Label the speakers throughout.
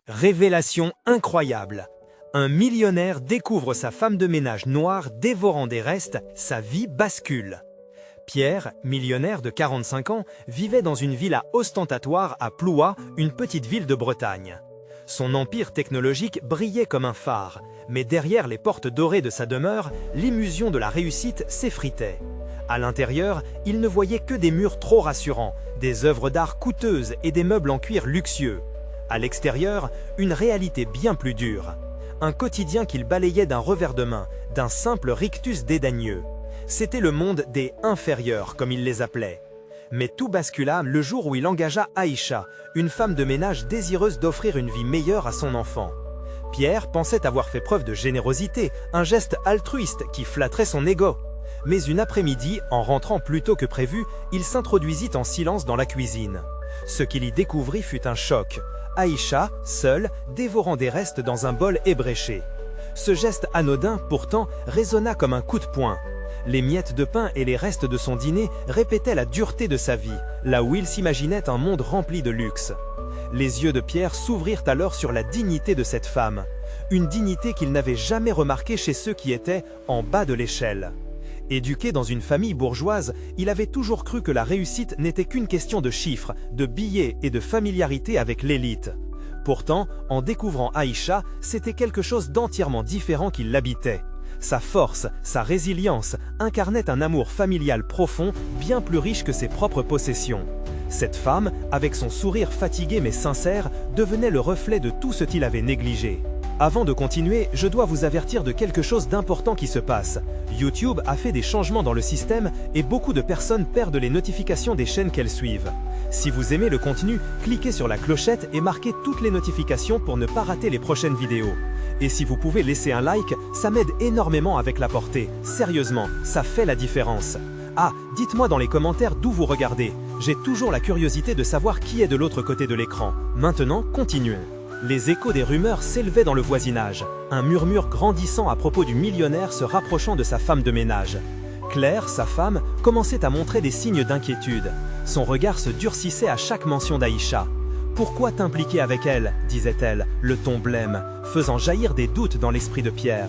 Speaker 1: Révélation incroyable. Un millionnaire découvre sa femme de ménage noire dévorant des restes, sa vie bascule. Pierre, millionnaire de 45 ans, vivait dans une villa ostentatoire à Ploua, une petite ville de Bretagne. Son empire technologique brillait comme un phare, mais derrière les portes dorées de sa demeure, l'illusion de la réussite s'effritait. À l'intérieur, il ne voyait que des murs trop rassurants, des œuvres d'art coûteuses et des meubles en cuir luxueux. À l'extérieur, une réalité bien plus dure. Un quotidien qu'il balayait d'un revers de main, d'un simple rictus dédaigneux. C'était le monde des inférieurs, comme il les appelait. Mais tout bascula le jour où il engagea Aïcha, une femme de ménage désireuse d'offrir une vie meilleure à son enfant. Pierre pensait avoir fait preuve de générosité, un geste altruiste qui flatterait son ego. Mais une après-midi, en rentrant plus tôt que prévu, il s'introduisit en silence dans la cuisine. Ce qu'il y découvrit fut un choc. Aïcha, seule, dévorant des restes dans un bol ébréché. Ce geste anodin, pourtant, résonna comme un coup de poing. Les miettes de pain et les restes de son dîner répétaient la dureté de sa vie, là où il s'imaginait un monde rempli de luxe. Les yeux de Pierre s'ouvrirent alors sur la dignité de cette femme, une dignité qu'il n'avait jamais remarquée chez ceux qui étaient en bas de l'échelle. Éduqué dans une famille bourgeoise, il avait toujours cru que la réussite n'était qu'une question de chiffres, de billets et de familiarité avec l'élite. Pourtant, en découvrant Aïcha, c'était quelque chose d'entièrement différent qui l'habitait. Sa force, sa résilience incarnaient un amour familial profond, bien plus riche que ses propres possessions. Cette femme, avec son sourire fatigué mais sincère, devenait le reflet de tout ce qu'il avait négligé. Avant de continuer, je dois vous avertir de quelque chose d'important qui se passe. YouTube a fait des changements dans le système et beaucoup de personnes perdent les notifications des chaînes qu'elles suivent. Si vous aimez le contenu, cliquez sur la clochette et marquez toutes les notifications pour ne pas rater les prochaines vidéos. Et si vous pouvez laisser un like, ça m'aide énormément avec la portée. Sérieusement, ça fait la différence. Ah, dites-moi dans les commentaires d'où vous regardez. J'ai toujours la curiosité de savoir qui est de l'autre côté de l'écran. Maintenant, continuons. Les échos des rumeurs s'élevaient dans le voisinage, un murmure grandissant à propos du millionnaire se rapprochant de sa femme de ménage. Claire, sa femme, commençait à montrer des signes d'inquiétude. Son regard se durcissait à chaque mention d'Aïcha. « Pourquoi t'impliquer avec elle ?» disait-elle, le ton blême, faisant jaillir des doutes dans l'esprit de Pierre.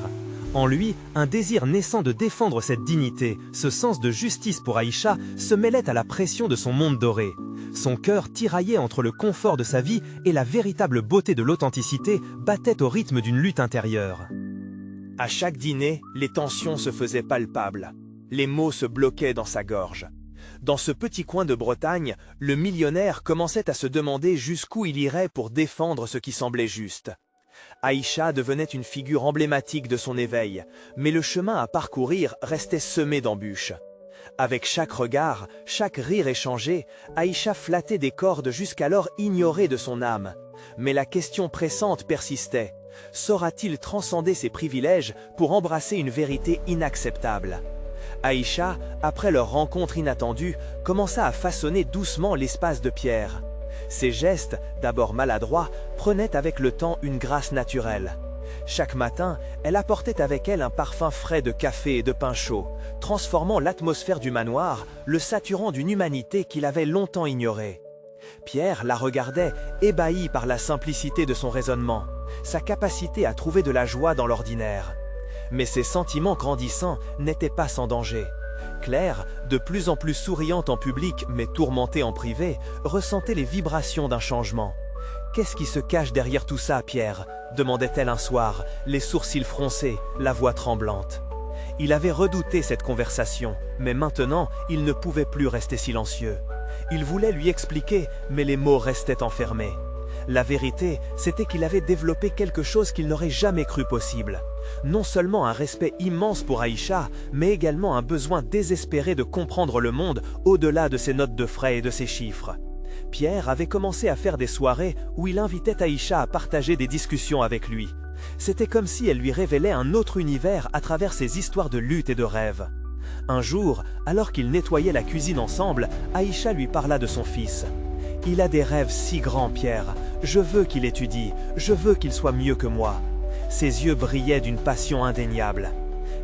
Speaker 1: En lui, un désir naissant de défendre cette dignité, ce sens de justice pour Aïcha, se mêlait à la pression de son monde doré. Son cœur, tiraillé entre le confort de sa vie et la véritable beauté de l'authenticité, battait au rythme d'une lutte intérieure. À chaque dîner, les tensions se faisaient palpables. Les mots se bloquaient dans sa gorge. Dans ce petit coin de Bretagne, le millionnaire commençait à se demander jusqu'où il irait pour défendre ce qui semblait juste. Aïcha devenait une figure emblématique de son éveil, mais le chemin à parcourir restait semé d'embûches. Avec chaque regard, chaque rire échangé, Aïcha flattait des cordes jusqu'alors ignorées de son âme. Mais la question pressante persistait. Saura-t-il transcender ses privilèges pour embrasser une vérité inacceptable ? Aïcha, après leur rencontre inattendue, commença à façonner doucement l'espace de Pierre. Ses gestes, d'abord maladroits, prenaient avec le temps une grâce naturelle. Chaque matin, elle apportait avec elle un parfum frais de café et de pain chaud, transformant l'atmosphère du manoir, le saturant d'une humanité qu'il avait longtemps ignorée. Pierre la regardait, ébahi par la simplicité de son raisonnement, sa capacité à trouver de la joie dans l'ordinaire. Mais ses sentiments grandissants n'étaient pas sans danger. Claire, de plus en plus souriante en public mais tourmentée en privé, ressentait les vibrations d'un changement. « Qu'est-ce qui se cache derrière tout ça, Pierre ?» demandait-elle un soir, les sourcils froncés, la voix tremblante. Il avait redouté cette conversation, mais maintenant, il ne pouvait plus rester silencieux. Il voulait lui expliquer, mais les mots restaient enfermés. La vérité, c'était qu'il avait développé quelque chose qu'il n'aurait jamais cru possible. Non seulement un respect immense pour Aïcha, mais également un besoin désespéré de comprendre le monde au-delà de ses notes de frais et de ses chiffres. Pierre avait commencé à faire des soirées où il invitait Aïcha à partager des discussions avec lui. C'était comme si elle lui révélait un autre univers à travers ses histoires de lutte et de rêve. Un jour, alors qu'ils nettoyaient la cuisine ensemble, Aïcha lui parla de son fils. « Il a des rêves si grands, Pierre. Je veux qu'il étudie. Je veux qu'il soit mieux que moi. » Ses yeux brillaient d'une passion indéniable.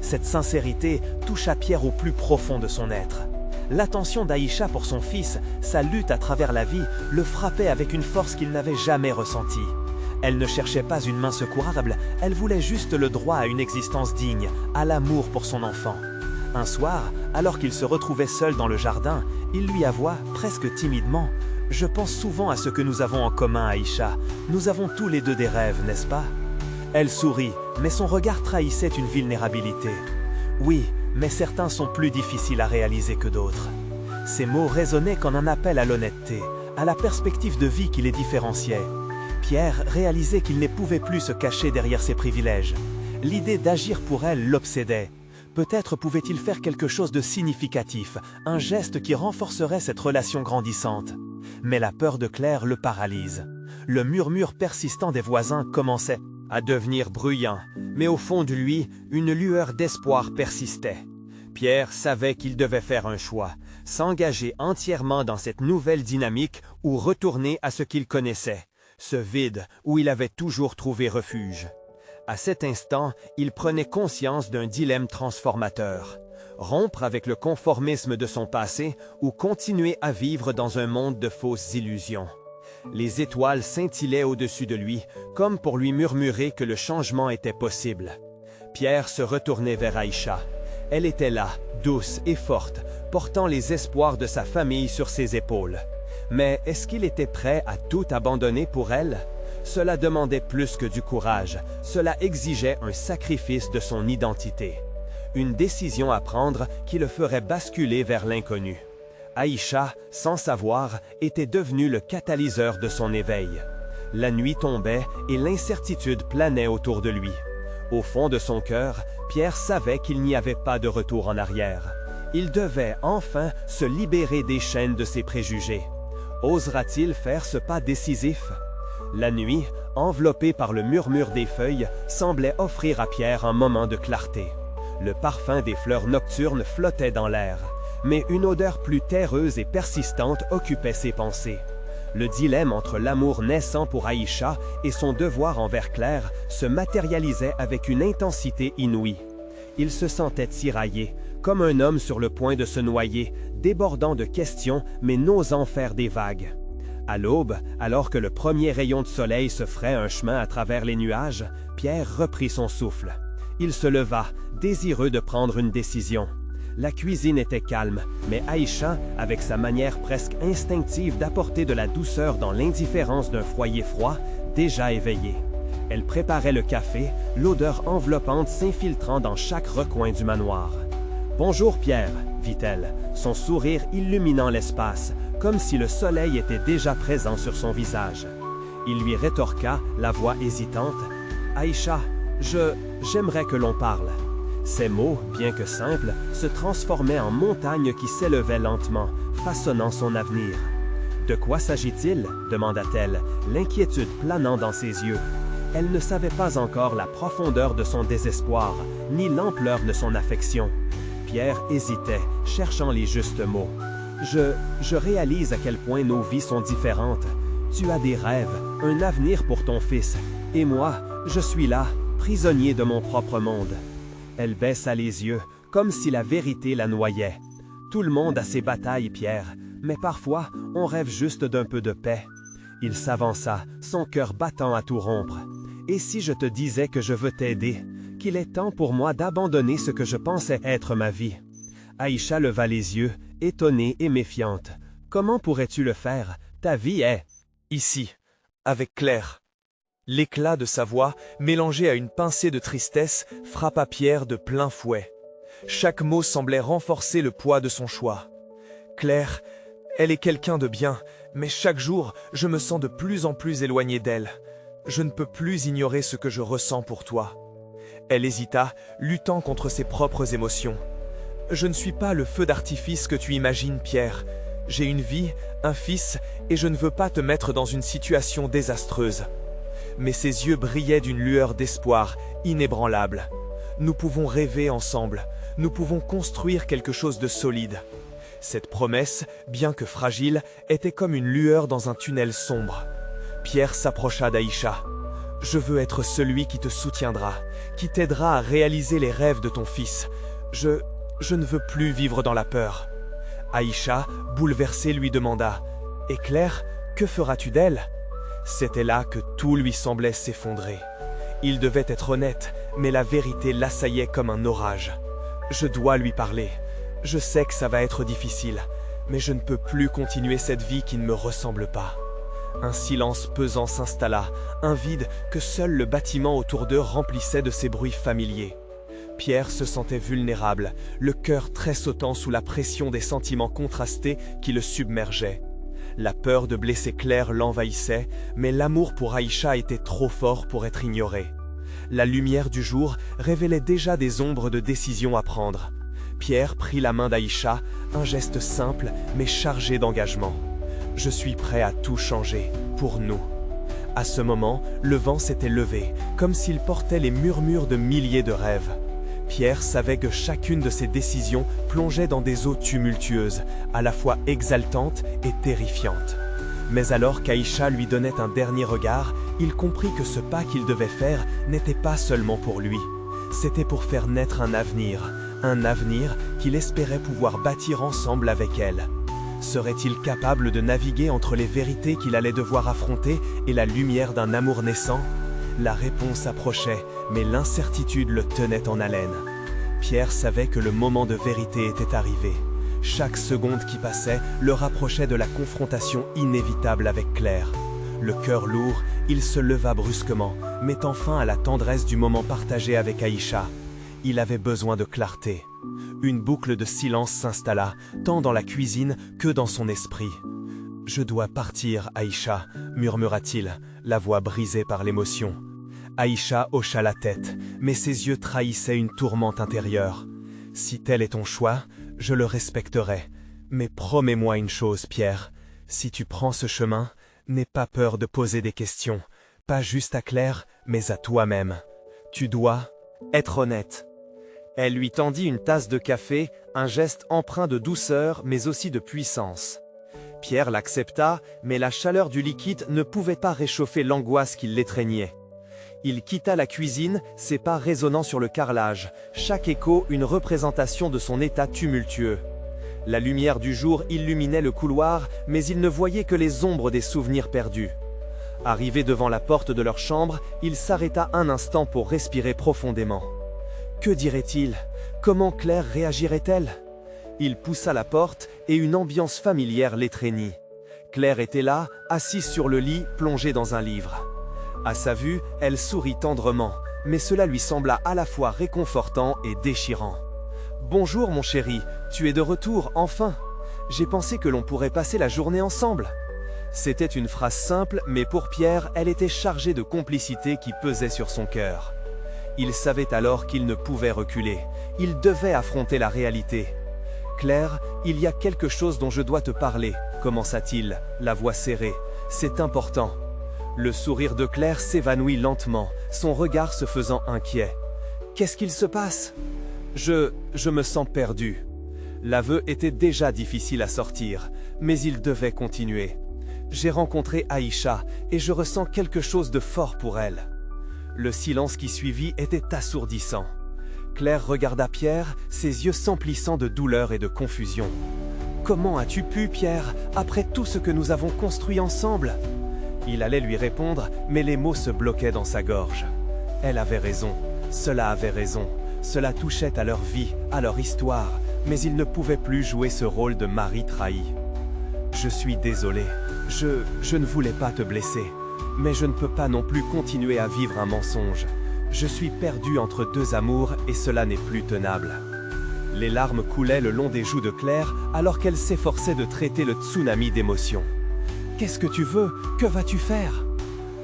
Speaker 1: Cette sincérité toucha Pierre au plus profond de son être. L'attention d'Aïcha pour son fils, sa lutte à travers la vie, le frappait avec une force qu'il n'avait jamais ressentie. Elle ne cherchait pas une main secourable, elle voulait juste le droit à une existence digne, à l'amour pour son enfant. Un soir, alors qu'il se retrouvait seul dans le jardin, il lui avoua, presque timidement, « Je pense souvent à ce que nous avons en commun, Aïcha. Nous avons tous les deux des rêves, n'est-ce pas ?» Elle sourit, mais son regard trahissait une vulnérabilité. « Oui, mais certains sont plus difficiles à réaliser que d'autres. » Ces mots résonnaient comme un appel à l'honnêteté, à la perspective de vie qui les différenciait. Pierre réalisait qu'il ne pouvait plus se cacher derrière ses privilèges. L'idée d'agir pour elle l'obsédait. Peut-être pouvait-il faire quelque chose de significatif, un geste qui renforcerait cette relation grandissante. Mais la peur de Claire le paralyse. Le murmure persistant des voisins commençait à devenir bruyant, mais au fond de lui, une lueur d'espoir persistait. Pierre savait qu'il devait faire un choix, s'engager entièrement dans cette nouvelle dynamique ou retourner à ce qu'il connaissait, ce vide où il avait toujours trouvé refuge. À cet instant, il prenait conscience d'un dilemme transformateur. Rompre avec le conformisme de son passé ou continuer à vivre dans un monde de fausses illusions. Les étoiles scintillaient au-dessus de lui, comme pour lui murmurer que le changement était possible. Pierre se retournait vers Aïcha. Elle était là, douce et forte, portant les espoirs de sa famille sur ses épaules. Mais est-ce qu'il était prêt à tout abandonner pour elle? Cela demandait plus que du courage, cela exigeait un sacrifice de son identité. Une décision à prendre qui le ferait basculer vers l'inconnu. Aïcha, sans savoir, était devenue le catalyseur de son éveil. La nuit tombait et l'incertitude planait autour de lui. Au fond de son cœur, Pierre savait qu'il n'y avait pas de retour en arrière. Il devait enfin se libérer des chaînes de ses préjugés. Osera-t-il faire ce pas décisif? La nuit, enveloppée par le murmure des feuilles, semblait offrir à Pierre un moment de clarté. Le parfum des fleurs nocturnes flottait dans l'air, mais une odeur plus terreuse et persistante occupait ses pensées. Le dilemme entre l'amour naissant pour Aïcha et son devoir envers Claire se matérialisait avec une intensité inouïe. Il se sentait tiraillé, comme un homme sur le point de se noyer, débordant de questions mais n'osant faire des vagues. À l'aube, alors que le premier rayon de soleil se ferait un chemin à travers les nuages, Pierre reprit son souffle. Il se leva, désireux de prendre une décision. La cuisine était calme, mais Aïcha, avec sa manière presque instinctive d'apporter de la douceur dans l'indifférence d'un foyer froid, déjà éveillé. Elle préparait le café, l'odeur enveloppante s'infiltrant dans chaque recoin du manoir. « Bonjour Pierre », vit-elle, son sourire illuminant l'espace, comme si le soleil était déjà présent sur son visage. Il lui rétorqua, la voix hésitante, « Aïcha, j'aimerais que l'on parle. » Ces mots, bien que simples, se transformaient en montagnes qui s'élevaient lentement, façonnant son avenir. « De quoi s'agit-il » demanda-t-elle, l'inquiétude planant dans ses yeux. Elle ne savait pas encore la profondeur de son désespoir, ni l'ampleur de son affection. Pierre hésitait, cherchant les justes mots. « Je réalise à quel point nos vies sont différentes. Tu as des rêves, un avenir pour ton fils, et moi, je suis là, prisonnier de mon propre monde. » Elle baissa les yeux, comme si la vérité la noyait. Tout le monde a ses batailles, Pierre, mais parfois, on rêve juste d'un peu de paix. Il s'avança, son cœur battant à tout rompre. Et si je te disais que je veux t'aider, qu'il est temps pour moi d'abandonner ce que je pensais être ma vie? Aïcha leva les yeux, étonnée et méfiante. Comment pourrais-tu le faire? Ta vie est ici, avec Claire. L'éclat de sa voix, mélangé à une pincée de tristesse, frappa Pierre de plein fouet. Chaque mot semblait renforcer le poids de son choix. Claire, elle est quelqu'un de bien, mais chaque jour, je me sens de plus en plus éloigné d'elle. Je ne peux plus ignorer ce que je ressens pour toi. Elle hésita, luttant contre ses propres émotions. Je ne suis pas le feu d'artifice que tu imagines, Pierre. J'ai une vie, un fils, et je ne veux pas te mettre dans une situation désastreuse. Mais ses yeux brillaient d'une lueur d'espoir inébranlable. Nous pouvons rêver ensemble, nous pouvons construire quelque chose de solide. Cette promesse, bien que fragile, était comme une lueur dans un tunnel sombre. Pierre s'approcha d'Aïcha. « Je veux être celui qui te soutiendra, qui t'aidera à réaliser les rêves de ton fils. Je ne veux plus vivre dans la peur. » Aïcha, bouleversée, lui demanda « Et Claire, que feras-tu d'elle ?»
Speaker 2: C'était là que tout lui semblait s'effondrer. Il devait être honnête, mais la vérité l'assaillait comme un orage. Je dois lui parler. Je sais que ça va être difficile, mais je ne peux plus continuer cette vie qui ne me ressemble pas. Un silence pesant s'installa, un vide que seul le bâtiment autour d'eux remplissait de ses bruits familiers. Pierre se sentait vulnérable, le cœur tressautant sous la pression des sentiments contrastés qui le submergeaient. La peur de blesser Claire l'envahissait, mais l'amour pour Aïcha était trop fort pour être ignoré. La lumière du jour révélait déjà des ombres de décision à prendre. Pierre prit la main d'Aïcha, un geste simple mais chargé d'engagement. « Je suis prêt à tout changer, pour nous. » À ce moment, le vent s'était levé, comme s'il portait les murmures de milliers de rêves. Pierre savait que chacune de ses décisions plongeait dans des eaux tumultueuses, à la fois exaltantes et terrifiantes. Mais alors qu'Aïcha lui donnait un dernier regard, il comprit que ce pas qu'il devait faire n'était pas seulement pour lui. C'était pour faire naître un avenir qu'il espérait pouvoir bâtir ensemble avec elle. Serait-il capable de naviguer entre les vérités qu'il allait devoir affronter et la lumière d'un amour naissant ? La réponse approchait, mais l'incertitude le tenait en haleine. Pierre savait que le moment de vérité était arrivé. Chaque seconde qui passait le rapprochait de la confrontation inévitable avec Claire. Le cœur lourd, il se leva brusquement, mettant fin à la tendresse du moment partagé avec Aïcha. Il avait besoin de clarté. Une boucle de silence s'installa, tant dans la cuisine que dans son esprit. « Je dois partir, Aïcha », murmura-t-il, la voix brisée par l'émotion. Aïcha hocha la tête, mais ses yeux trahissaient une tourmente intérieure. « Si tel est ton choix, je le respecterai. Mais promets-moi une chose, Pierre. Si tu prends ce chemin, n'aie pas peur de poser des questions. Pas juste à Claire, mais à toi-même. Tu dois être honnête. » Elle lui tendit une tasse de café, un geste empreint de douceur mais aussi de puissance. Pierre l'accepta, mais la chaleur du liquide ne pouvait pas réchauffer l'angoisse qui l'étreignait. Il quitta la cuisine, ses pas résonnant sur le carrelage, chaque écho une représentation de son état tumultueux. La lumière du jour illuminait le couloir, mais il ne voyait que les ombres des souvenirs perdus. Arrivé devant la porte de leur chambre, il s'arrêta un instant pour respirer profondément. Que dirait-il? Comment Claire réagirait-elle? Il poussa la porte et une ambiance familière l'étreignit. Claire était là, assise sur le lit, plongée dans un livre. À sa vue, elle sourit tendrement, mais cela lui sembla à la fois réconfortant et déchirant. « Bonjour mon chéri, tu es de retour, enfin. J'ai pensé que l'on pourrait passer la journée ensemble. » C'était une phrase simple, mais pour Pierre, elle était chargée de complicité qui pesait sur son cœur. Il savait alors qu'il ne pouvait reculer. Il devait affronter la réalité. « Claire, il y a quelque chose dont je dois te parler, » commença-t-il, la voix serrée. « C'est important. » Le sourire de Claire s'évanouit lentement, son regard se faisant inquiet. « Qu'est-ce qu'il se passe ? » Je me sens perdu. L'aveu était déjà difficile à sortir, mais il devait continuer. J'ai rencontré Aïcha et je ressens quelque chose de fort pour elle. Le silence qui suivit était assourdissant. Claire regarda Pierre, ses yeux s'emplissant de douleur et de confusion. « Comment as-tu pu, Pierre, après tout ce que nous avons construit ensemble ?» Il allait lui répondre, mais les mots se bloquaient dans sa gorge. Elle avait raison, cela avait raison, cela touchait à leur vie, à leur histoire, mais il ne pouvait plus jouer ce rôle de mari trahi. « Je suis désolé, je ne voulais pas te blesser. Mais je ne peux pas non plus continuer à vivre un mensonge. Je suis perdu entre deux amours et cela n'est plus tenable. » Les larmes coulaient le long des joues de Claire alors qu'elle s'efforçait de traiter le tsunami d'émotions. « Qu'est-ce que tu veux? Que vas-tu faire ?»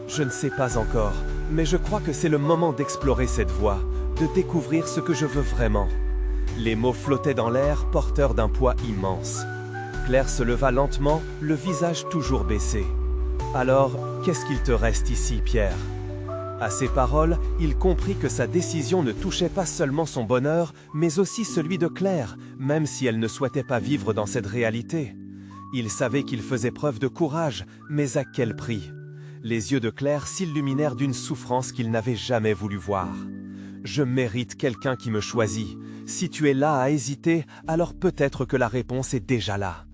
Speaker 2: Je ne sais pas encore, mais je crois que c'est le moment d'explorer cette voie, de découvrir ce que je veux vraiment. Les mots flottaient dans l'air, porteurs d'un poids immense. Claire se leva lentement, le visage toujours baissé. « Alors, qu'est-ce qu'il te reste ici, Pierre ?» À ces paroles, il comprit que sa décision ne touchait pas seulement son bonheur, mais aussi celui de Claire, même si elle ne souhaitait pas vivre dans cette réalité. Il savait qu'il faisait preuve de courage, mais à quel prix? Les yeux de Claire s'illuminèrent d'une souffrance qu'il n'avait jamais voulu voir. « Je mérite quelqu'un qui me choisit. Si tu es là à hésiter, alors peut-être que la réponse est déjà là. »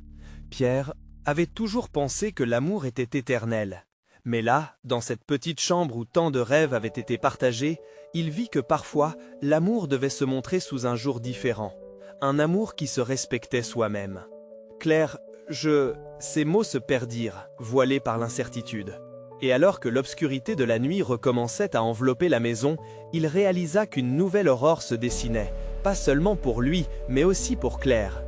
Speaker 2: Pierre avait toujours pensé que l'amour était éternel. Mais là, dans cette petite chambre où tant de rêves avaient été partagés, il vit que parfois, l'amour devait se montrer sous un jour différent. Un amour qui se respectait soi-même. Claire, Ces mots se perdirent, voilés par l'incertitude. Et alors que l'obscurité de la nuit recommençait à envelopper la maison, il réalisa qu'une nouvelle aurore se dessinait, pas seulement pour lui, mais aussi pour Claire.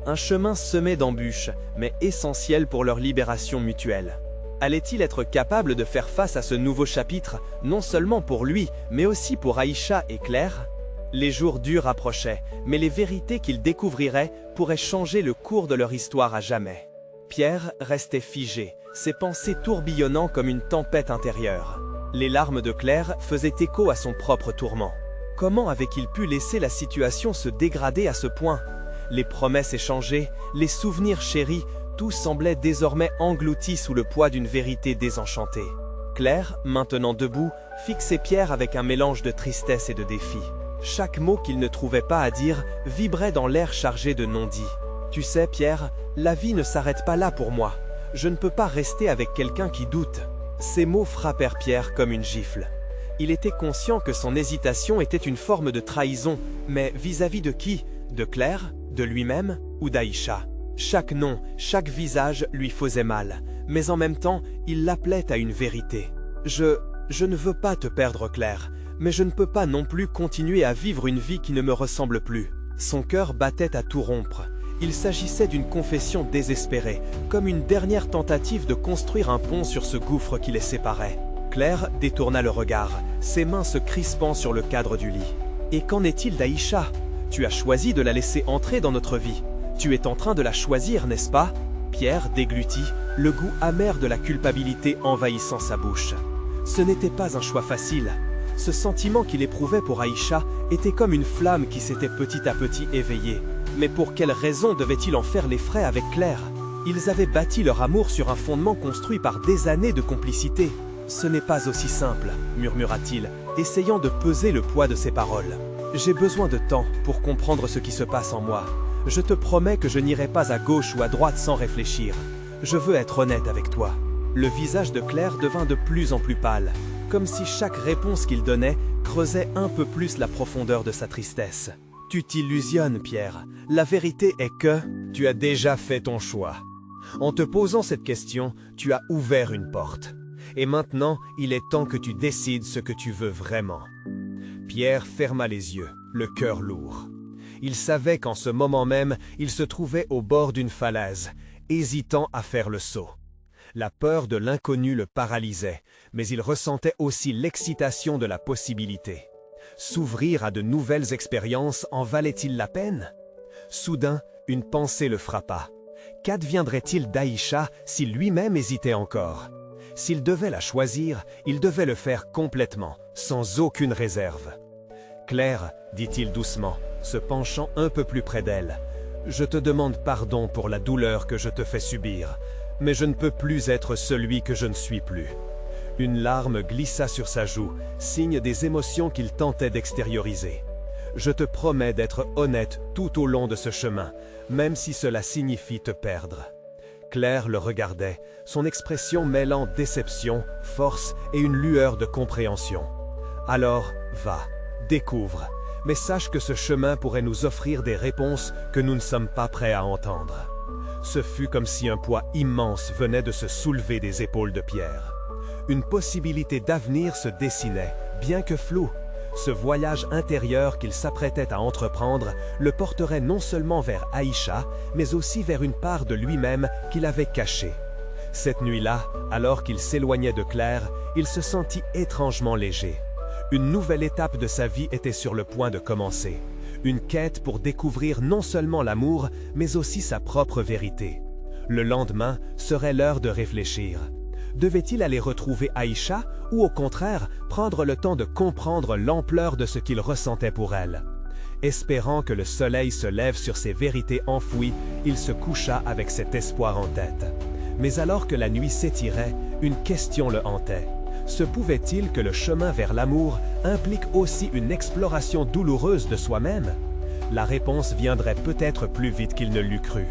Speaker 2: Un chemin semé d'embûches, mais essentiel pour leur libération mutuelle. Allait-il être capable de faire face à ce nouveau chapitre, non seulement pour lui, mais aussi pour Aïcha et Claire? Les jours durs approchaient, mais les vérités qu'ils découvriraient pourraient changer le cours de leur histoire à jamais. Pierre restait figé, ses pensées tourbillonnant comme une tempête intérieure. Les larmes de Claire faisaient écho à son propre tourment. Comment avait-il pu laisser la situation se dégrader à ce point? Les promesses échangées, les souvenirs chéris, tout semblait désormais englouti sous le poids d'une vérité désenchantée. Claire, maintenant debout, fixait Pierre avec un mélange de tristesse et de défi. Chaque mot qu'il ne trouvait pas à dire vibrait dans l'air chargé de non-dits. « Tu sais, Pierre, la vie ne s'arrête pas là pour moi. Je ne peux pas rester avec quelqu'un qui doute. » Ces mots frappèrent Pierre comme une gifle. Il était conscient que son hésitation était une forme de trahison, mais vis-à-vis de qui? De Claire? De lui-même? Ou d'Aïcha? Chaque nom, chaque visage lui faisait mal, mais en même temps, il l'appelait à une vérité. Je ne veux pas te perdre, Claire, mais je ne peux pas non plus continuer à vivre une vie qui ne me ressemble plus. » Son cœur battait à tout rompre. Il s'agissait d'une confession désespérée, comme une dernière tentative de construire un pont sur ce gouffre qui les séparait. Claire détourna le regard, ses mains se crispant sur le cadre du lit. « Et qu'en est-il d'Aïcha? Tu as choisi de la laisser entrer dans notre vie. Tu es en train de la choisir, n'est-ce pas ?» Pierre déglutit, le goût amer de la culpabilité envahissant sa bouche. Ce n'était pas un choix facile. Ce sentiment qu'il éprouvait pour Aïcha était comme une flamme qui s'était petit à petit éveillée. Mais pour quelle raison devait-il en faire les frais avec Claire? Ils avaient bâti leur amour sur un fondement construit par des années de complicité. « Ce n'est pas aussi simple, » murmura-t-il, essayant de peser le poids de ses paroles. « J'ai besoin de temps pour comprendre ce qui se passe en moi. Je te promets que je n'irai pas à gauche ou à droite sans réfléchir. Je veux être honnête avec toi. » Le visage de Claire devint de plus en plus pâle, comme si chaque réponse qu'il donnait creusait un peu plus la profondeur de sa tristesse. « Tu t'illusionnes, Pierre. La vérité est que tu as déjà fait ton choix. En te posant cette question, tu as ouvert une porte. Et maintenant, il est temps que tu décides ce que tu veux vraiment. » Pierre ferma les yeux, le cœur lourd. Il savait qu'en ce moment même, il se trouvait au bord d'une falaise, hésitant à faire le saut. La peur de l'inconnu le paralysait, mais il ressentait aussi l'excitation de la possibilité. S'ouvrir à de nouvelles expériences en valait-il la peine? Soudain, une pensée le frappa. Qu'adviendrait-il d'Aïcha si lui-même hésitait encore? S'il devait la choisir, il devait le faire complètement, sans aucune réserve. « Claire, » dit-il doucement, se penchant un peu plus près d'elle, « je te demande pardon pour la douleur que je te fais subir, mais je ne peux plus être celui que je ne suis plus. » Une larme glissa sur sa joue, signe des émotions qu'il tentait d'extérioriser. « Je te promets d'être honnête tout au long de ce chemin, même si cela signifie te perdre. » Claire le regardait, son expression mêlant déception, force et une lueur de compréhension. « Alors, va, découvre, mais sache que ce chemin pourrait nous offrir des réponses que nous ne sommes pas prêts à entendre. » Ce fut comme si un poids immense venait de se soulever des épaules de Pierre. Une possibilité d'avenir se dessinait, bien que floue. Ce voyage intérieur qu'il s'apprêtait à entreprendre le porterait non seulement vers Aïcha, mais aussi vers une part de lui-même qu'il avait cachée. Cette nuit-là, alors qu'il s'éloignait de Claire, il se sentit étrangement léger. Une nouvelle étape de sa vie était sur le point de commencer. Une quête pour découvrir non seulement l'amour, mais aussi sa propre vérité. Le lendemain serait l'heure de réfléchir. Devait-il aller retrouver Aïcha ou au contraire prendre le temps de comprendre l'ampleur de ce qu'il ressentait pour elle? Espérant que le soleil se lève sur ses vérités enfouies, il se coucha avec cet espoir en tête. Mais alors que la nuit s'étirait, une question le hantait. Se pouvait-il que le chemin vers l'amour implique aussi une exploration douloureuse de soi-même? La réponse viendrait peut-être plus vite qu'il ne l'eût cru.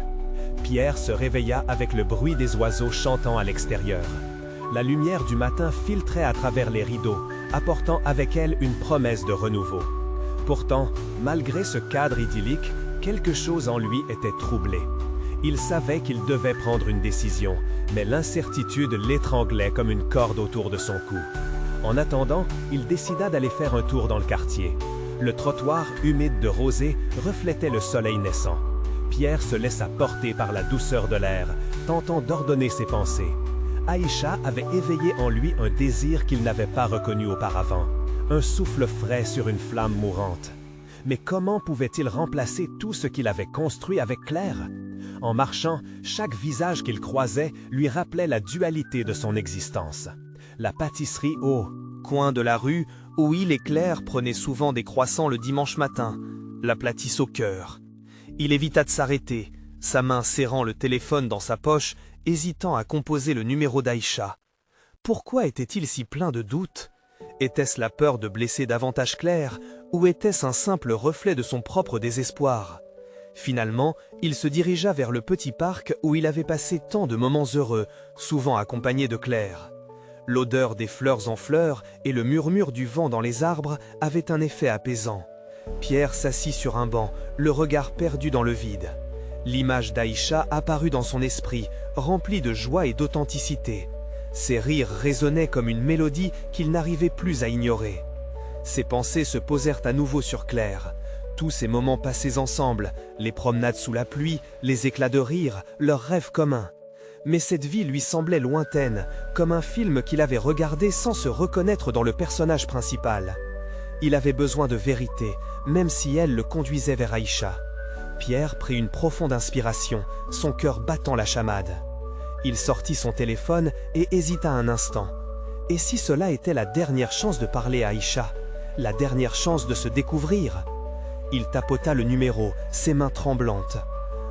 Speaker 2: Pierre se réveilla avec le bruit des oiseaux chantant à l'extérieur. La lumière du matin filtrait à travers les rideaux, apportant avec elle une promesse de renouveau. Pourtant, malgré ce cadre idyllique, quelque chose en lui était troublé. Il savait qu'il devait prendre une décision, mais l'incertitude l'étranglait comme une corde autour de son cou. En attendant, il décida d'aller faire un tour dans le quartier. Le trottoir humide de rosée reflétait le soleil naissant. Pierre se laissa porter par la douceur de l'air, tentant d'ordonner ses pensées. Aïcha avait éveillé en lui un désir qu'il n'avait pas reconnu auparavant, un souffle frais sur une flamme mourante. Mais comment pouvait-il remplacer tout ce qu'il avait construit avec Claire? En marchant, chaque visage qu'il croisait lui rappelait la dualité de son existence. La pâtisserie au
Speaker 1: coin de la rue, où il et Claire prenaient souvent des croissants le dimanche matin, l'aplatissent au cœur. Il évita de s'arrêter, sa main serrant le téléphone dans sa poche, hésitant à composer le numéro d'Aïcha. Pourquoi était-il si plein de doutes? Était-ce la peur de blesser davantage Claire, ou était-ce un simple reflet de son propre désespoir? Finalement, il se dirigea vers le petit parc où il avait passé tant de moments heureux, souvent accompagné de Claire. L'odeur des fleurs en fleurs et le murmure du vent dans les arbres avaient un effet apaisant. Pierre s'assit sur un banc, le regard perdu dans le vide. L'image d'Aïcha apparut dans son esprit, remplie de joie et d'authenticité. Ses rires résonnaient comme une mélodie qu'il n'arrivait plus à ignorer. Ses pensées se posèrent à nouveau sur Claire. Tous ces moments passés ensemble, les promenades sous la pluie, les éclats de rire, leurs rêves communs. Mais cette vie lui semblait lointaine, comme un film qu'il avait regardé sans se reconnaître dans le personnage principal. Il avait besoin de vérité, même si elle le conduisait vers Aïcha. Pierre prit une profonde inspiration, son cœur battant la chamade. Il sortit son téléphone et hésita un instant. Et si cela était la dernière chance de parler à Aïcha, la dernière chance de se découvrir? Il tapota le numéro, ses mains tremblantes.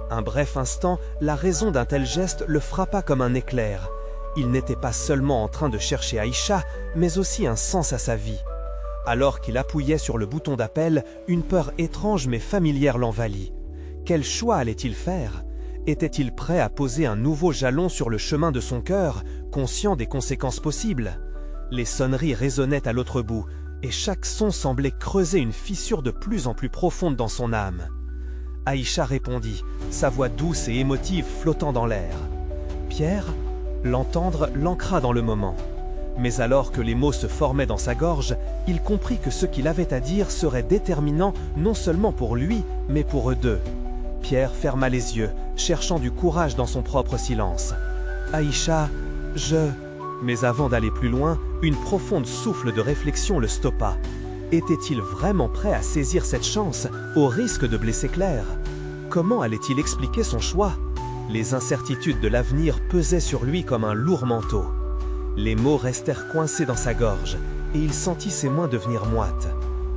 Speaker 1: Un bref instant, la raison d'un tel geste le frappa comme un éclair. Il n'était pas seulement en train de chercher Aïcha, mais aussi un sens à sa vie. Alors qu'il appuyait sur le bouton d'appel, une peur étrange mais familière l'envahit. Quel choix allait-il faire? Était-il prêt à poser un nouveau jalon sur le chemin de son cœur, conscient des conséquences possibles? Les sonneries résonnaient à l'autre bout, et chaque son semblait creuser une fissure de plus en plus profonde dans son âme. Aïcha répondit, sa voix douce et émotive flottant dans l'air. Pierre, l'entendre, l'ancra dans le moment. Mais alors que les mots se formaient dans sa gorge, il comprit que ce qu'il avait à dire serait déterminant non seulement pour lui, mais pour eux deux. Pierre ferma les yeux, cherchant du courage dans son propre silence. « Aïcha, je… » Mais avant d'aller plus loin, une profonde souffle de réflexion le stoppa. Était-il vraiment prêt à saisir cette chance, au risque de blesser Claire? Comment allait-il expliquer son choix? Les incertitudes de l'avenir pesaient sur lui comme un lourd manteau. Les mots restèrent coincés dans sa gorge, et il sentit ses mains devenir moites.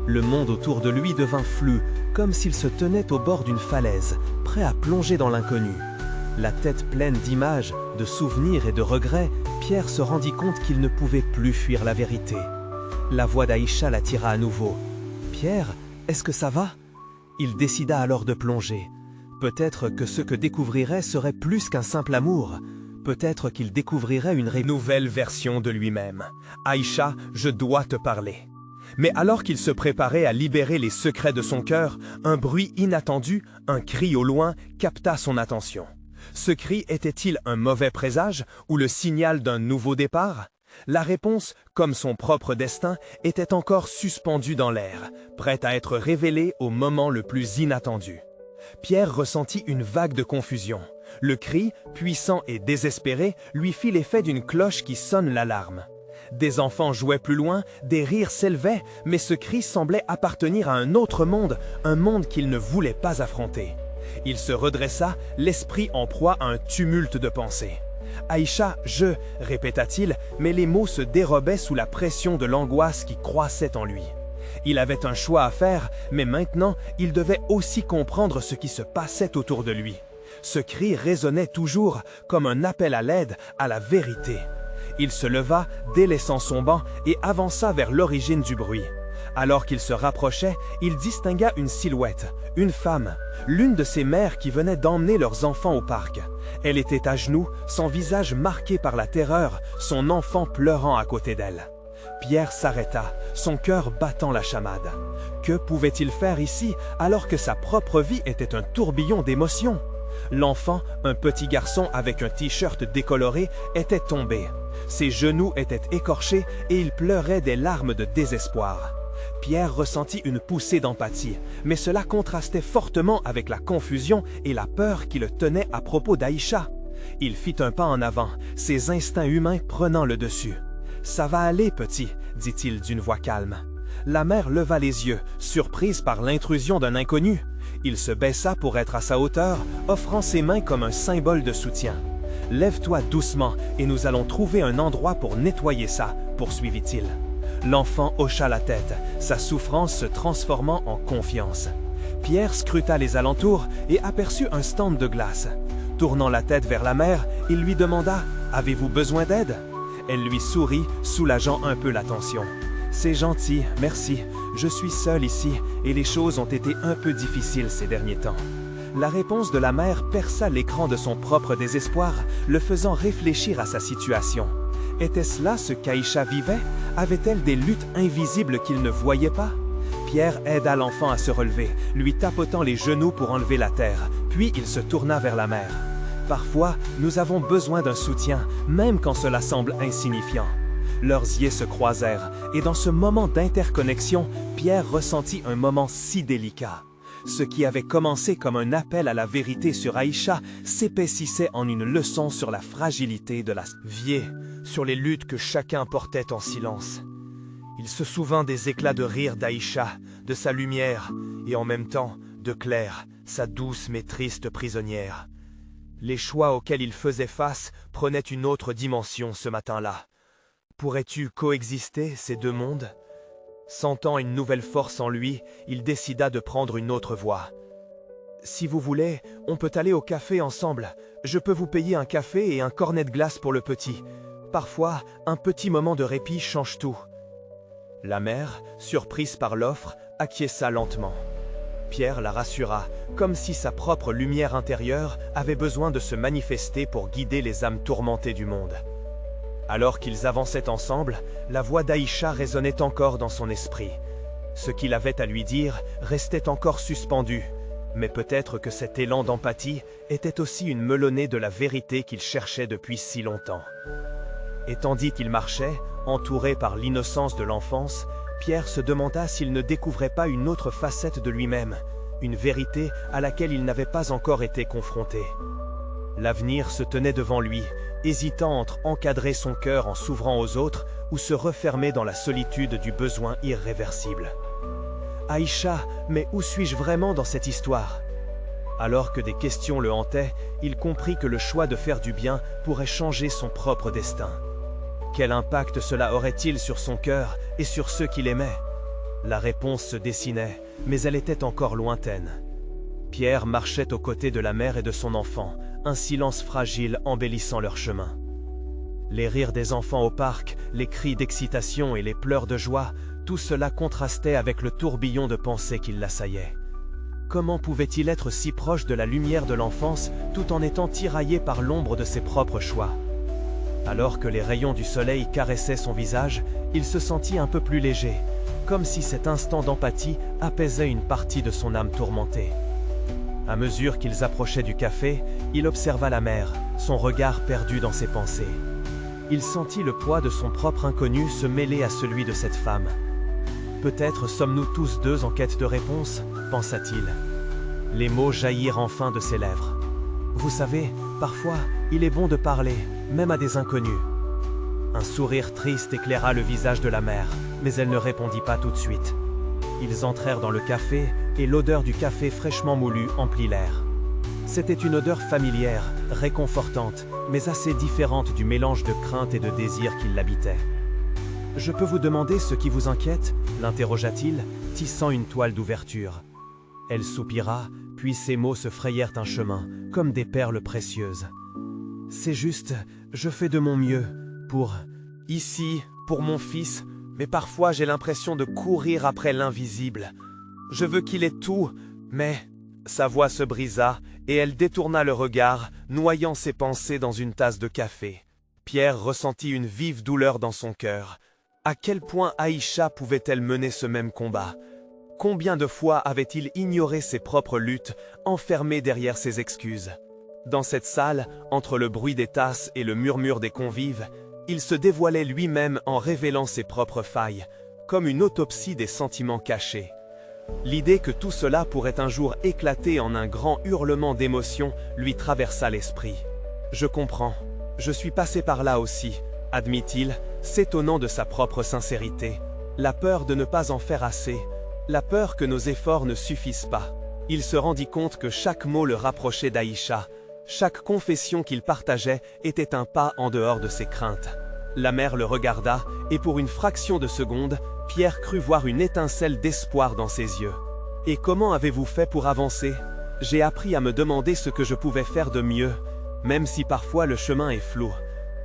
Speaker 1: Le monde autour de lui devint flou, comme s'il se tenait au bord d'une falaise, prêt à plonger dans l'inconnu. La tête pleine d'images, de souvenirs et de regrets, Pierre se rendit compte qu'il ne pouvait plus fuir la vérité. La voix d'Aïcha l'attira à nouveau. « Pierre, est-ce que ça va ?» Il décida alors de plonger. Peut-être que ce que découvrirait serait plus qu'un simple amour. Peut-être qu'il découvrirait une nouvelle version de lui-même. « Aïcha, je dois te parler. » Mais alors qu'il se préparait à libérer les secrets de son cœur, un bruit inattendu, un cri au loin, capta son attention. Ce cri était-il un mauvais présage ou le signal d'un nouveau départ? La réponse, comme son propre destin, était encore suspendue dans l'air, prête à être révélée au moment le plus inattendu. Pierre ressentit une vague de confusion. Le cri, puissant et désespéré, lui fit l'effet d'une cloche qui sonne l'alarme. Des enfants jouaient plus loin, des rires s'élevaient, mais ce cri semblait appartenir à un autre monde, un monde qu'il ne voulait pas affronter. Il se redressa, l'esprit en proie à un tumulte de pensées. « Aïcha, je… » répéta-t-il, mais les mots se dérobaient sous la pression de l'angoisse qui croissait en lui. Il avait un choix à faire, mais maintenant, il devait aussi comprendre ce qui se passait autour de lui. Ce cri résonnait toujours comme un appel à l'aide, à la vérité. Il se leva, délaissant son banc, et avança vers l'origine du bruit.
Speaker 2: Alors qu'il se rapprochait, il distingua une silhouette, une femme, l'une de ses mères qui venaient d'emmener leurs enfants au parc. Elle était à genoux, son visage marqué par la terreur, son enfant pleurant à côté d'elle. Pierre s'arrêta, son cœur battant la chamade. Que pouvait-il faire ici alors que sa propre vie était un tourbillon d'émotions? L'enfant, un petit garçon avec un t-shirt décoloré, était tombé. Ses genoux étaient écorchés et il pleurait des larmes de désespoir. Pierre ressentit une poussée d'empathie, mais cela contrastait fortement avec la confusion et la peur qui le tenaient à propos d'Aïcha. Il fit un pas en avant, ses instincts humains prenant le dessus. « Ça va aller, petit », dit-il d'une voix calme. La mère leva les yeux, surprise par l'intrusion d'un inconnu. Il se baissa pour être à sa hauteur, offrant ses mains comme un symbole de soutien. « Lève-toi doucement et nous allons trouver un endroit pour nettoyer ça », poursuivit-il. L'enfant hocha la tête, sa souffrance se transformant en confiance. Pierre scruta les alentours et aperçut un stand de glace. Tournant la tête vers la mère, il lui demanda « Avez-vous besoin d'aide ?» Elle lui sourit, soulageant un peu la tension. « C'est gentil, merci. Je suis seul ici et les choses ont été un peu difficiles ces derniers temps. » La réponse de la mère perça l'écran de son propre désespoir, le faisant réfléchir à sa situation. Était-ce là ce qu'Aïcha vivait? Avait-elle des luttes invisibles qu'il ne voyait pas? Pierre aida l'enfant à se relever, lui tapotant les genoux pour enlever la terre, puis il se tourna vers la mère. Parfois, nous avons besoin d'un soutien, même quand cela semble insignifiant. Leurs yeux se croisèrent, et dans ce moment d'interconnexion, Pierre ressentit un moment si délicat. Ce qui avait commencé comme un appel à la vérité sur Aïcha s'épaississait en une leçon sur la fragilité de la vie, sur les luttes que chacun portait en silence. Il se souvint des éclats de rire d'Aïcha, de sa lumière, et en même temps de Claire, sa douce mais triste prisonnière. Les choix auxquels il faisait face prenaient une autre dimension ce matin-là. Pourrais-tu coexister ces deux mondes? Sentant une nouvelle force en lui, il décida de prendre une autre voie. « Si vous voulez, on peut aller au café ensemble. Je peux vous payer un café et un cornet de glace pour le petit. Parfois, un petit moment de répit change tout. » La mère, surprise par l'offre, acquiesça lentement. Pierre la rassura, comme si sa propre lumière intérieure avait besoin de se manifester pour guider les âmes tourmentées du monde. Alors qu'ils avançaient ensemble, la voix d'Aïcha résonnait encore dans son esprit. Ce qu'il avait à lui dire restait encore suspendu, mais peut-être que cet élan d'empathie était aussi une melonnée de la vérité qu'il cherchait depuis si longtemps. Et tandis qu'il marchait, entouré par l'innocence de l'enfance, Pierre se demanda s'il ne découvrait pas une autre facette de lui-même, une vérité à laquelle il n'avait pas encore été confronté. L'avenir se tenait devant lui, hésitant entre encadrer son cœur en s'ouvrant aux autres ou se refermer dans la solitude du besoin irréversible. « Aïcha, mais où suis-je vraiment dans cette histoire ?» Alors que des questions le hantaient, il comprit que le choix de faire du bien pourrait changer son propre destin. Quel impact cela aurait-il sur son cœur et sur ceux qu'il aimait? La réponse se dessinait, mais elle était encore lointaine. Pierre marchait aux côtés de la mère et de son enfant, un silence fragile embellissant leur chemin. Les rires des enfants au parc, les cris d'excitation et les pleurs de joie, tout cela contrastait avec le tourbillon de pensées qui l'assaillait. Comment pouvait-il être si proche de la lumière de l'enfance tout en étant tiraillé par l'ombre de ses propres choix? Alors que les rayons du soleil caressaient son visage, il se sentit un peu plus léger, comme si cet instant d'empathie apaisait une partie de son âme tourmentée. À mesure qu'ils approchaient du café, il observa la mère, son regard perdu dans ses pensées. Il sentit le poids de son propre inconnu se mêler à celui de cette femme. « Peut-être sommes-nous tous deux en quête de réponse » pensa-t-il. Les mots jaillirent enfin de ses lèvres. « Vous savez, parfois, il est bon de parler, même à des inconnus. » Un sourire triste éclaira le visage de la mère, mais elle ne répondit pas tout de suite. Ils entrèrent dans le café et l'odeur du café fraîchement moulu emplit l'air. C'était une odeur familière, réconfortante, mais assez différente du mélange de crainte et de désir qui l'habitait. « Je peux vous demander ce qui vous inquiète ?» l'interrogea-t-il, tissant une toile d'ouverture. Elle soupira, puis ses mots se frayèrent un chemin, comme des perles précieuses. « C'est juste, je fais de mon mieux, pour... Ici, pour mon fils, mais parfois j'ai l'impression de courir après l'invisible. Je veux qu'il ait tout, mais... Sa voix se brisa, et elle détourna le regard, noyant ses pensées dans une tasse de café. Pierre ressentit une vive douleur dans son cœur. À quel point Aïcha pouvait-elle mener ce même combat? Combien de fois avait-il ignoré ses propres luttes, enfermé derrière ses excuses? Dans cette salle, entre le bruit des tasses et le murmure des convives, il se dévoilait lui-même en révélant ses propres failles, comme une autopsie des sentiments cachés. L'idée que tout cela pourrait un jour éclater en un grand hurlement d'émotion lui traversa l'esprit. « Je comprends, je suis passé par là aussi », admit-il, s'étonnant de sa propre sincérité. La peur de ne pas en faire assez, la peur que nos efforts ne suffisent pas. Il se rendit compte que chaque mot le rapprochait d'Aïcha, chaque confession qu'il partageait était un pas en dehors de ses craintes. La mère le regarda, et pour une fraction de seconde, Pierre crut voir une étincelle d'espoir dans ses yeux. « Et comment avez-vous fait pour avancer? J'ai appris à me demander ce que je pouvais faire de mieux, même si parfois le chemin est flou.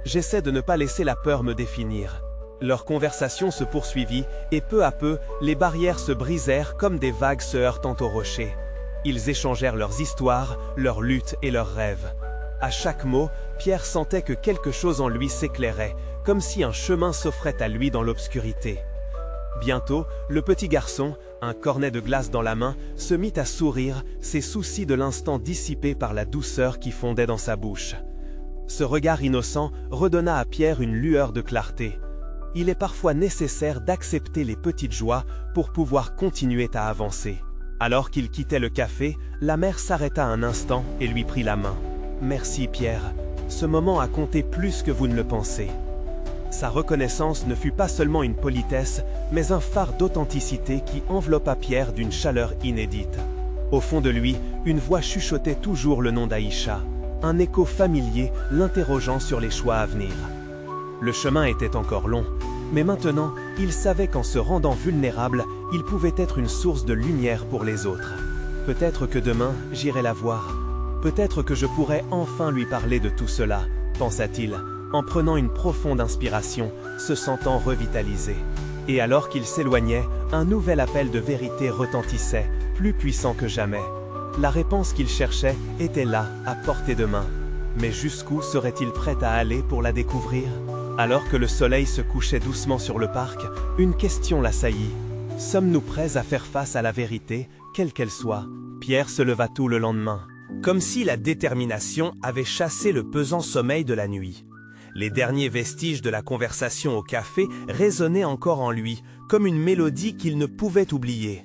Speaker 2: J'essaie de ne pas laisser la peur me définir. » Leur conversation se poursuivit, et peu à peu, les barrières se brisèrent comme des vagues se heurtant aux rochers. Ils échangèrent leurs histoires, leurs luttes et leurs rêves. À chaque mot, Pierre sentait que quelque chose en lui s'éclairait, comme si un chemin s'offrait à lui dans l'obscurité. Bientôt, le petit garçon, un cornet de glace dans la main, se mit à sourire, ses soucis de l'instant dissipés par la douceur qui fondait dans sa bouche. Ce regard innocent redonna à Pierre une lueur de clarté. Il est parfois nécessaire d'accepter les petites joies pour pouvoir continuer à avancer. Alors qu'il quittait le café, la mère s'arrêta un instant et lui prit la main. « Merci Pierre, ce moment a compté plus que vous ne le pensez. » Sa reconnaissance ne fut pas seulement une politesse, mais un phare d'authenticité qui enveloppa Pierre d'une chaleur inédite. Au fond de lui, une voix chuchotait toujours le nom d'Aïcha, un écho familier l'interrogeant sur les choix à venir. Le chemin était encore long, mais maintenant, il savait qu'en se rendant vulnérable, il pouvait être une source de lumière pour les autres. Peut-être que demain, j'irai la voir. Peut-être que je pourrai enfin lui parler de tout cela, pensa-t-il, en prenant une profonde inspiration, se sentant revitalisé. Et alors qu'il s'éloignait, un nouvel appel de vérité retentissait, plus puissant que jamais. La réponse qu'il cherchait était là, à portée de main. Mais jusqu'où serait-il prêt à aller pour la découvrir? Alors que le soleil se couchait doucement sur le parc, une question l'assaillit. Sommes-nous prêts à faire face à la vérité, quelle qu'elle soit? Pierre se leva tôt le lendemain, comme si la détermination avait chassé le pesant sommeil de la nuit. Les derniers vestiges de la conversation au café résonnaient encore en lui, comme une mélodie qu'il ne pouvait oublier.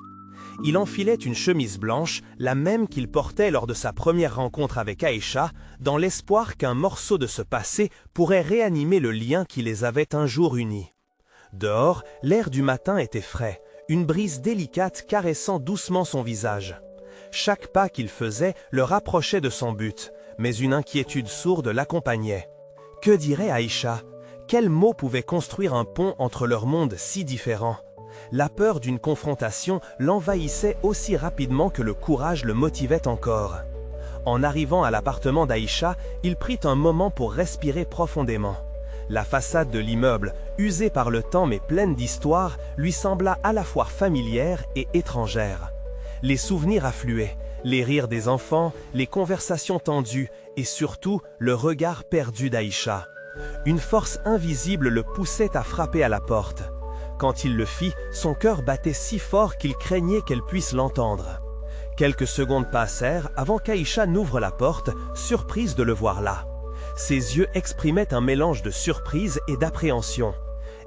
Speaker 2: Il enfilait une chemise blanche, la même qu'il portait lors de sa première rencontre avec Aïcha, dans l'espoir qu'un morceau de ce passé pourrait réanimer le lien qui les avait un jour unis. Dehors, l'air du matin était frais, une brise délicate caressant doucement son visage. Chaque pas qu'il faisait le rapprochait de son but, mais une inquiétude sourde l'accompagnait. Que dirait Aïcha? Quels mots pouvaient construire un pont entre leurs mondes si différents? La peur d'une confrontation l'envahissait aussi rapidement que le courage le motivait encore. En arrivant à l'appartement d'Aïcha, il prit un moment pour respirer profondément. La façade de l'immeuble, usée par le temps mais pleine d'histoire, lui sembla à la fois familière et étrangère. Les souvenirs affluaient, les rires des enfants, les conversations tendues et surtout le regard perdu d'Aïcha. Une force invisible le poussait à frapper à la porte. Quand il le fit, son cœur battait si fort qu'il craignait qu'elle puisse l'entendre. Quelques secondes passèrent avant qu'Aïcha n'ouvre la porte, surprise de le voir là. Ses yeux exprimaient un mélange de surprise et d'appréhension.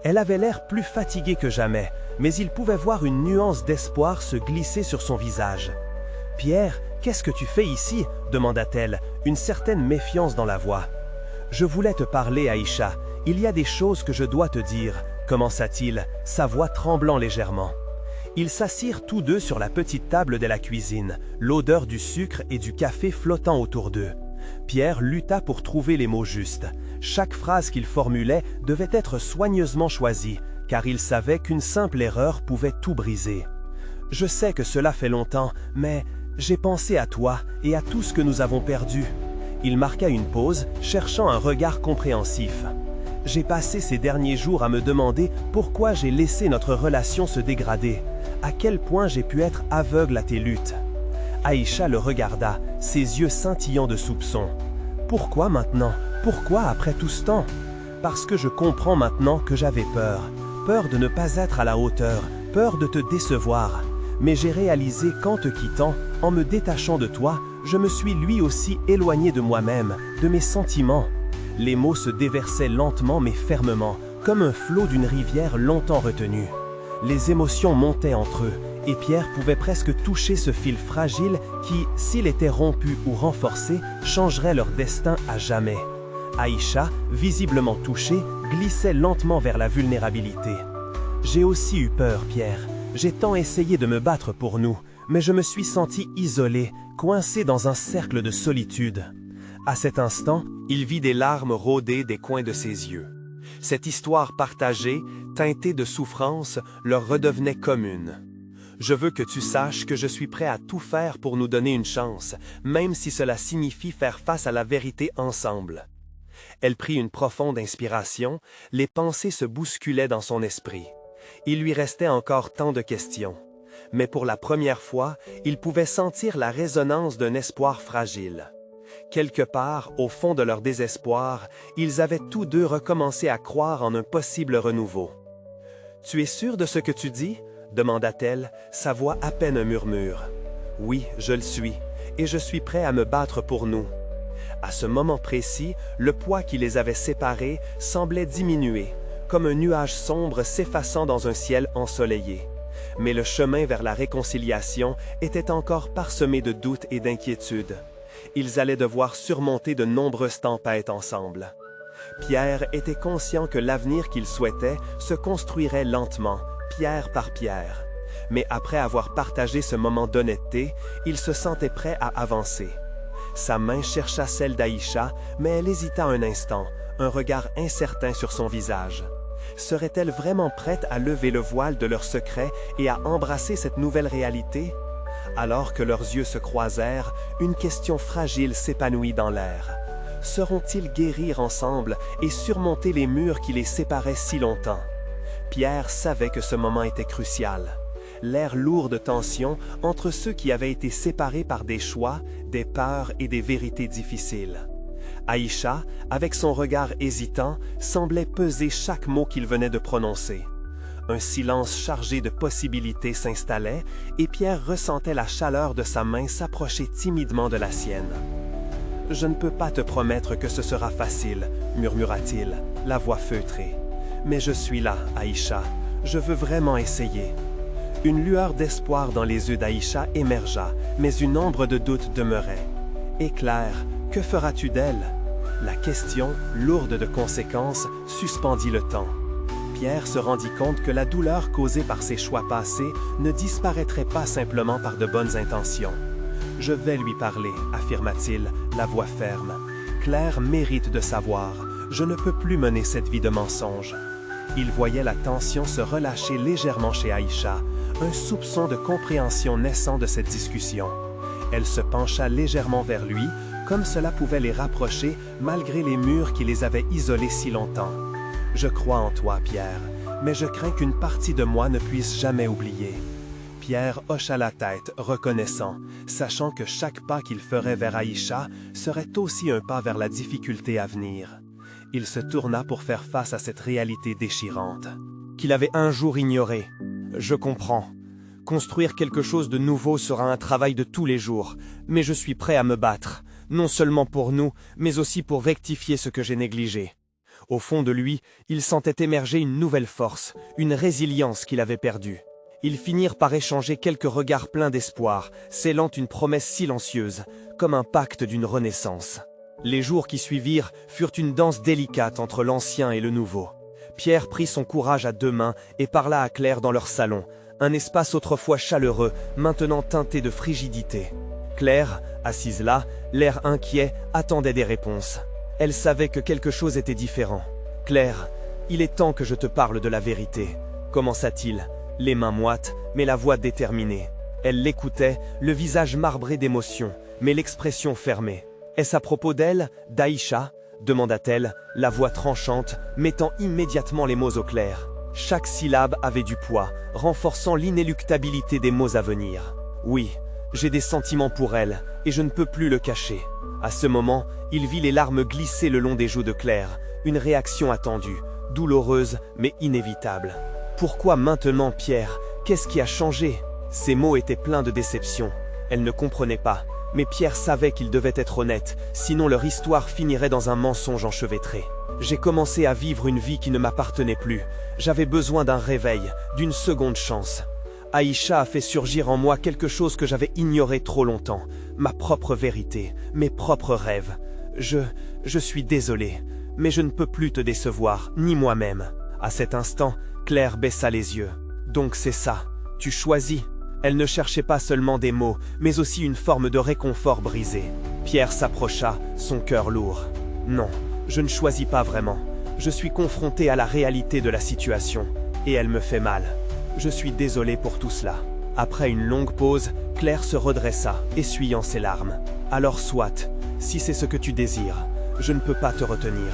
Speaker 2: Elle avait l'air plus fatiguée que jamais, mais il pouvait voir une nuance d'espoir se glisser sur son visage. « Pierre, qu'est-ce que tu fais ici ?» demanda-t-elle, une certaine méfiance dans la voix. « Je voulais te parler, Aïcha. Il y a des choses que je dois te dire, » commença-t-il, sa voix tremblant légèrement. Ils s'assirent tous deux sur la petite table de la cuisine, l'odeur du sucre et du café flottant autour d'eux. Pierre lutta pour trouver les mots justes. Chaque phrase qu'il formulait devait être soigneusement choisie, car il savait qu'une simple erreur pouvait tout briser. « Je sais que cela fait longtemps, mais j'ai pensé à toi et à tout ce que nous avons perdu. » Il marqua une pause, cherchant un regard compréhensif. J'ai passé ces derniers jours à me demander pourquoi j'ai laissé notre relation se dégrader, à quel point j'ai pu être aveugle à tes luttes. Aïcha le regarda, ses yeux scintillants de soupçon. Pourquoi maintenant? Pourquoi après tout ce temps? Parce que je comprends maintenant que j'avais peur. Peur de ne pas être à la hauteur, peur de te décevoir. Mais j'ai réalisé qu'en te quittant, en me détachant de toi, je me suis lui aussi éloigné de moi-même, de mes sentiments. Les mots se déversaient lentement mais fermement, comme un flot d'une rivière longtemps retenue. Les émotions montaient entre eux, et Pierre pouvait presque toucher ce fil fragile qui, s'il était rompu ou renforcé, changerait leur destin à jamais. Aïcha, visiblement touchée, glissait lentement vers la vulnérabilité. « J'ai aussi eu peur, Pierre. J'ai tant essayé de me battre pour nous, mais je me suis senti isolé, coincé dans un cercle de solitude. » À cet instant, il vit des larmes rôder des coins de ses yeux. Cette histoire partagée, teintée de souffrance, leur redevenait commune. « Je veux que tu saches que je suis prêt à tout faire pour nous donner une chance, même si cela signifie faire face à la vérité ensemble. » Elle prit une profonde inspiration, les pensées se bousculaient dans son esprit. Il lui restait encore tant de questions. Mais pour la première fois, il pouvait sentir la résonance d'un espoir fragile. Quelque part, au fond de leur désespoir, ils avaient tous deux recommencé à croire en un possible renouveau. « Tu es sûr de ce que tu dis ?» demanda-t-elle, sa voix à peine un murmure. « Oui, je le suis, et je suis prêt à me battre pour nous. » À ce moment précis, le poids qui les avait séparés semblait diminuer, comme un nuage sombre s'effaçant dans un ciel ensoleillé. Mais le chemin vers la réconciliation était encore parsemé de doutes et d'inquiétudes. Ils allaient devoir surmonter de nombreuses tempêtes ensemble. Pierre était conscient que l'avenir qu'il souhaitait se construirait lentement, pierre par pierre. Mais après avoir partagé ce moment d'honnêteté, il se sentait prêt à avancer. Sa main chercha celle d'Aïcha, mais elle hésita un instant, un regard incertain sur son visage. Serait-elle vraiment prête à lever le voile de leur secret et à embrasser cette nouvelle réalité? Alors que leurs yeux se croisèrent, une question fragile s'épanouit dans l'air. Seront-ils guérir ensemble et surmonter les murs qui les séparaient si longtemps? Pierre savait que ce moment était crucial. L'air lourd de tension entre ceux qui avaient été séparés par des choix, des peurs et des vérités difficiles. Aïcha, avec son regard hésitant, semblait peser chaque mot qu'il venait de prononcer. Un silence chargé de possibilités s'installait et Pierre ressentait la chaleur de sa main s'approcher timidement de la sienne. « Je ne peux pas te promettre que ce sera facile, » murmura-t-il, la voix feutrée. « Mais je suis là, Aïcha. Je veux vraiment essayer. » Une lueur d'espoir dans les yeux d'Aïcha émergea, mais une ombre de doute demeurait. « Et Claire, que feras-tu d'elle » La question, lourde de conséquences, suspendit le temps. Pierre se rendit compte que la douleur causée par ses choix passés ne disparaîtrait pas simplement par de bonnes intentions. « Je vais lui parler, » affirma-t-il, la voix ferme. « Claire mérite de savoir. Je ne peux plus mener cette vie de mensonge. » Il voyait la tension se relâcher légèrement chez Aïcha, un soupçon de compréhension naissant de cette discussion. Elle se pencha légèrement vers lui, comme cela pouvait les rapprocher malgré les murs qui les avaient isolés si longtemps. « Je crois en toi, Pierre, mais je crains qu'une partie de moi ne puisse jamais oublier. » Pierre hocha la tête, reconnaissant, sachant que chaque pas qu'il ferait vers Aïcha serait aussi un pas vers la difficulté à venir. Il se tourna pour faire face à cette réalité déchirante.
Speaker 1: Qu'il avait un jour ignoré. Je comprends. Construire quelque chose de nouveau sera un travail de tous les jours, mais je suis prêt à me battre, non seulement pour nous, mais aussi pour rectifier ce que j'ai négligé. Au fond de lui, il sentait émerger une nouvelle force, une résilience qu'il avait perdue. Ils finirent par échanger quelques regards pleins d'espoir, scellant une promesse silencieuse, comme un pacte d'une renaissance. Les jours qui suivirent furent une danse délicate entre l'ancien et le nouveau. Pierre prit son courage à deux mains et parla à Claire dans leur salon, un espace autrefois chaleureux, maintenant teinté de frigidité. Claire, assise là, l'air inquiet, attendait des réponses. Elle savait que quelque chose était différent. « Claire, il est temps que je te parle de la vérité. » commença-t-il, les mains moites, mais la voix déterminée. Elle l'écoutait, le visage marbré d'émotion, mais l'expression fermée. « Est-ce à propos d'elle, d'Aïcha ?»
Speaker 2: demanda-t-elle, la voix tranchante, mettant immédiatement les mots au clair. Chaque syllabe avait du poids, renforçant l'inéluctabilité des mots à venir. Oui, j'ai des sentiments pour elle, et je ne peux plus le cacher. À ce moment, il vit les larmes glisser le long des joues de Claire, une réaction attendue, douloureuse mais inévitable. Pourquoi maintenant, Pierre? Qu'est-ce qui a changé? Ces mots étaient pleins de déception. Elle ne comprenait pas, mais Pierre savait qu'il devait être honnête, sinon leur histoire finirait dans un mensonge enchevêtré. J'ai commencé à vivre une vie qui ne m'appartenait plus. J'avais besoin d'un réveil, d'une seconde chance. Aïcha a fait surgir en moi quelque chose que j'avais ignoré trop longtemps, ma propre vérité, mes propres rêves. Je suis désolé, mais je ne peux plus te décevoir, ni moi-même. À cet instant, Claire baissa les yeux. Donc c'est ça, tu choisis. Elle ne cherchait pas seulement des mots, mais aussi une forme de réconfort brisé. Pierre s'approcha, son cœur lourd. Non, je ne choisis pas vraiment. Je suis confronté à la réalité de la situation, et elle me fait mal. Je suis désolé pour tout cela. Après une longue pause, Claire se redressa, essuyant ses larmes. Alors soit, si c'est ce que tu désires, je ne peux pas te retenir.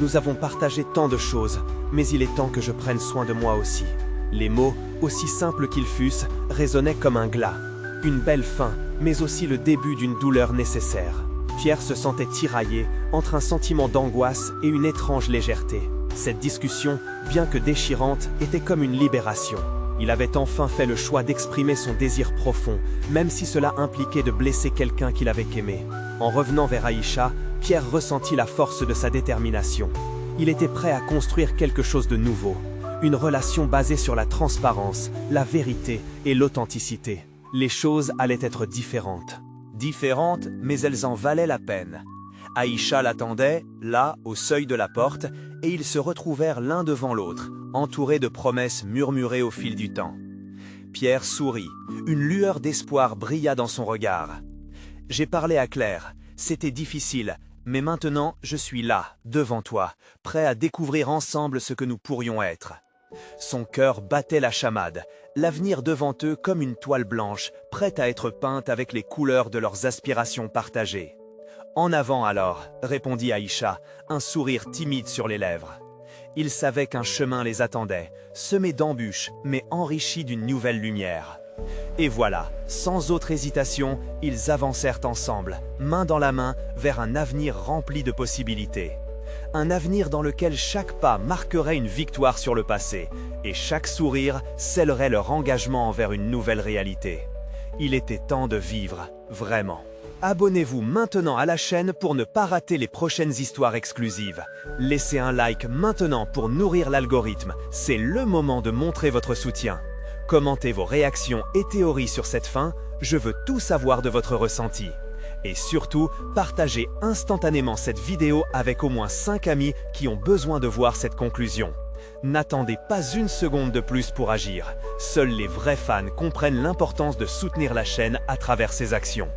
Speaker 2: Nous avons partagé tant de choses, mais il est temps que je prenne soin de moi aussi. Les mots, aussi simples qu'ils fussent, résonnaient comme un glas. Une belle fin, mais aussi le début d'une douleur nécessaire. Pierre se sentait tiraillé entre un sentiment d'angoisse et une étrange légèreté. Cette discussion, bien que déchirante, était comme une libération. Il avait enfin fait le choix d'exprimer son désir profond, même si cela impliquait de blesser quelqu'un qu'il avait aimé. En revenant vers Aïcha, Pierre ressentit la force de sa détermination. Il était prêt à construire quelque chose de nouveau. Une relation basée sur la transparence, la vérité et l'authenticité. Les choses allaient être différentes.
Speaker 3: Différentes, mais elles en valaient la peine. Aïcha l'attendait, là, au seuil de la porte, et ils se retrouvèrent l'un devant l'autre, entourés de promesses murmurées au fil du temps. Pierre sourit, une lueur d'espoir brilla dans son regard. « J'ai parlé à Claire, c'était difficile, mais maintenant je suis là, devant toi, prêt à découvrir ensemble ce que nous pourrions être. » Son cœur battait la chamade, l'avenir devant eux comme une toile blanche, prête à être peinte avec les couleurs de leurs aspirations partagées. « En avant alors », répondit Aïcha, un sourire timide sur les lèvres. Il savait qu'un chemin les attendait, semé d'embûches, mais enrichi d'une nouvelle lumière. Et voilà, sans autre hésitation, ils avancèrent ensemble, main dans la main, vers un avenir rempli de possibilités. Un avenir dans lequel chaque pas marquerait une victoire sur le passé, et chaque sourire scellerait leur engagement envers une nouvelle réalité. Il était temps de vivre, vraiment. Abonnez-vous maintenant à la chaîne pour ne pas rater les prochaines histoires exclusives. Laissez un like maintenant pour nourrir l'algorithme, c'est le moment de montrer votre soutien. Commentez vos réactions et théories sur cette fin, je veux tout savoir de votre ressenti. Et surtout, partagez instantanément cette vidéo avec au moins 5 amis qui ont besoin de voir cette conclusion. N'attendez pas une seconde de plus pour agir. Seuls les vrais fans comprennent l'importance de soutenir la chaîne à travers ses actions.